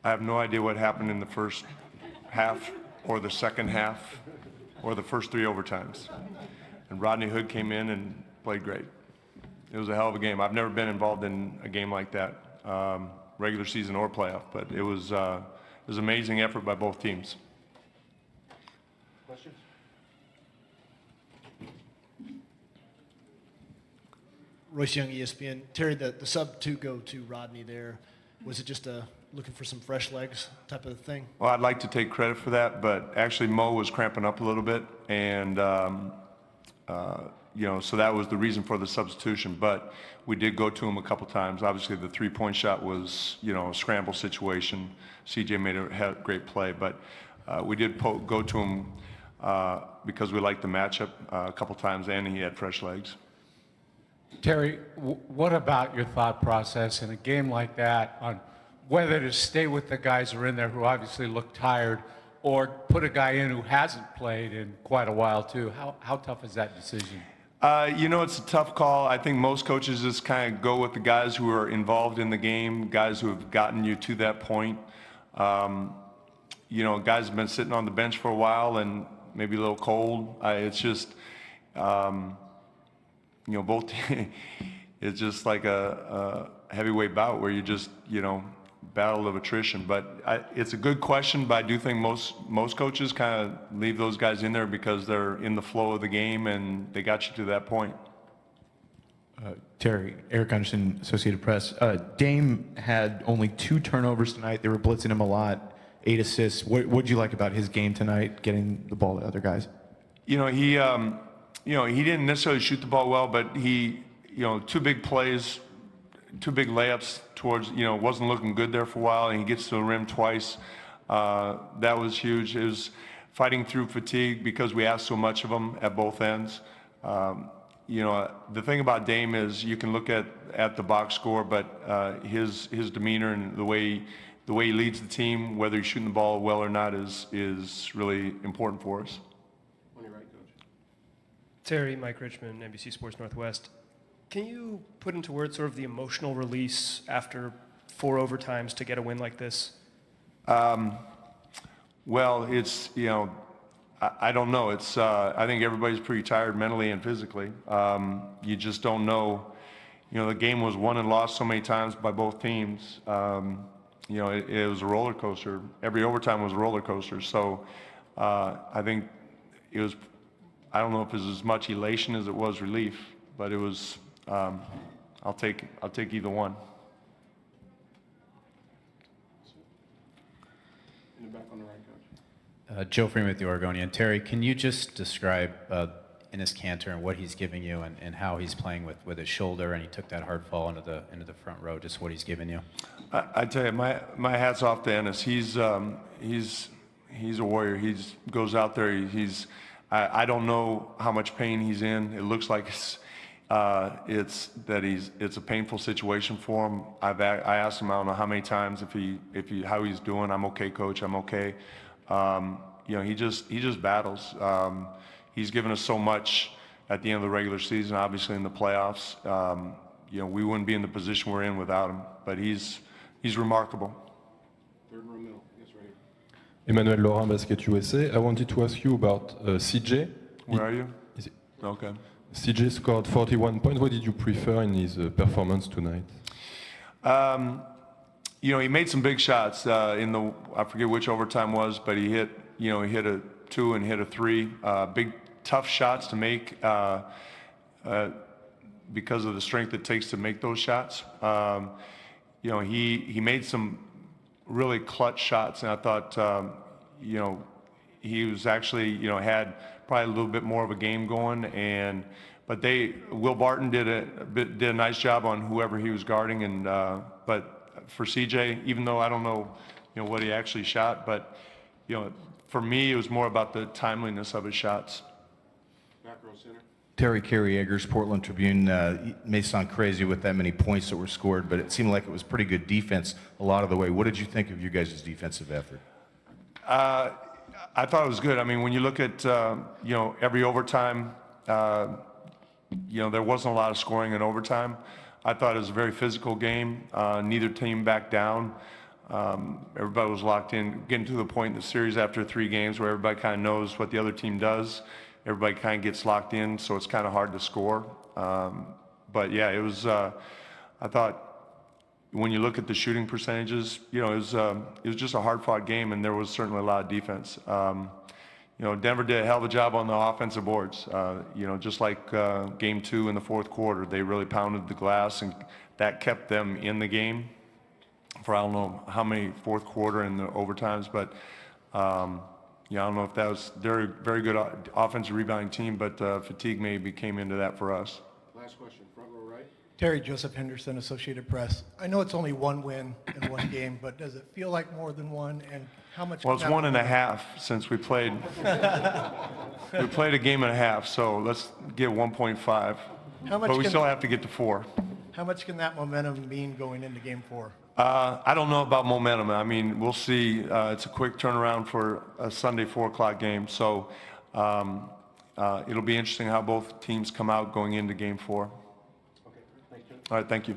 I have no idea what happened in the first half or the second half or the first 3 overtimes. And Rodney Hood came in and played great. It was a hell of a game. I've never been involved in a game like that, regular season or playoff, but it was amazing effort by both teams. Questions? Royce Young, ESPN. Terry, the sub 2 go to Rodney there, was it just looking for some fresh legs type of thing? Well, I'd like to take credit for that, but actually Mo was cramping up a little bit, and so that was the reason for the substitution. But we did go to him a couple times. Obviously, the 3-point shot was, a scramble situation. CJ made a great play, but we did go to him because we liked the matchup a couple times, and he had fresh legs. Terry, what about your thought process in a game like that on whether to stay with the guys who are in there who obviously look tired, or put a guy in who hasn't played in quite a while too? How tough is that decision? It's a tough call. I think most coaches just kind of go with the guys who are involved in the game, guys who have gotten you to that point. Guys have been sitting on the bench for a while and maybe a little cold. It's just, both. It's just like a heavyweight bout where you just, battle of attrition. But it's a good question, but I do think most coaches kind of leave those guys in there because they're in the flow of the game and they got you to that point. Terry, Eric Anderson, Associated Press. Dame had only 2 turnovers tonight. They were blitzing him a lot, 8 assists. What'd you like about his game tonight, getting the ball to other guys? He didn't necessarily shoot the ball well, but he, 2 big plays, 2 big layups towards, wasn't looking good there for a while, and he gets to the rim twice. That was huge. It was fighting through fatigue because we asked so much of him at both ends. The thing about Dame is you can look at the box score, but his demeanor and the way he leads the team, whether he's shooting the ball well or not, is really important for us. On your right, Coach. Terry, Mike Richmond, NBC Sports Northwest. Can you put into words sort of the emotional release after 4 overtimes to get a win like this? Well, it's, I don't know. It's, I think everybody's pretty tired mentally and physically. You just don't know. The game was won and lost so many times by both teams. It was a roller coaster. Every overtime was a roller coaster. So I think it was, I don't know if it was as much elation as it was relief, but it was, I'll take either one. In the back on the right, Coach. Joe Freeman with the Oregonian. Terry, can you just describe Enes Kanter and what he's giving you, and how he's playing with his shoulder, and he took that hard fall into the front row, just what he's giving you? I tell you, my hat's off to Enes. He's a warrior. He goes out there. I don't know how much pain he's in. It looks like it's a painful situation for him. I asked him, I don't know how many times, how he's doing. I'm okay, coach. I'm okay. He just battles. He's given us so much at the end of the regular season, obviously in the playoffs. We wouldn't be in the position we're in without him, but he's remarkable. Third row middle. Yes, right here. Emmanuel Laurent, Basket USA. I wanted to ask you about CJ. Where are you? Is it? Okay. CJ scored 41 points. What did you prefer in his performance tonight? He made some big shots I forget which overtime was, but he hit a 2 and hit a 3. Big, tough shots to make because of the strength it takes to make those shots. He made some really clutch shots, and I thought, he was actually, had probably a little bit more of a game going, but Will Barton did a nice job on whoever he was guarding, but for CJ, even though I don't know, what he actually shot, but for me it was more about the timeliness of his shots. Back row center. Terry Carey Eggers, Portland Tribune. It may sound crazy with that many points that were scored, but it seemed like it was pretty good defense a lot of the way. What did you think of you guys' defensive effort? I thought it was good. I mean, when you look at every overtime, there wasn't a lot of scoring in overtime. I thought it was a very physical game. Neither team backed down. Everybody was locked in, getting to the point in the series after 3 games where everybody kind of knows what the other team does. Everybody kind of gets locked in, so it's kind of hard to score. But yeah, it was, I thought, when you look at the shooting percentages, you know, it was just a hard-fought game, and there was certainly a lot of defense. You know, Denver did a hell of a job on the offensive boards. You know, just like game 2 in the 4th quarter, they really pounded the glass, and that kept them in the game for I don't know how many 4th quarter and the overtimes, but yeah, I don't know if that was very, very good offensive rebounding team, but fatigue maybe came into that for us. Last question, front row right. Terry, Joseph Henderson, Associated Press. I know it's only 1 win in 1 game, but does it feel like more than 1? And how much? Well, it's 1.5 since we played. We played a game and a half, so let's get 1.5. How much But we can- still have to get to 4. How much can that momentum mean going into game 4? I don't know about momentum. I mean, we'll see. It's a quick turnaround for a Sunday 4 o'clock game, so it'll be interesting how both teams come out going into game 4. Okay, thanks, Jim. All right, thank you.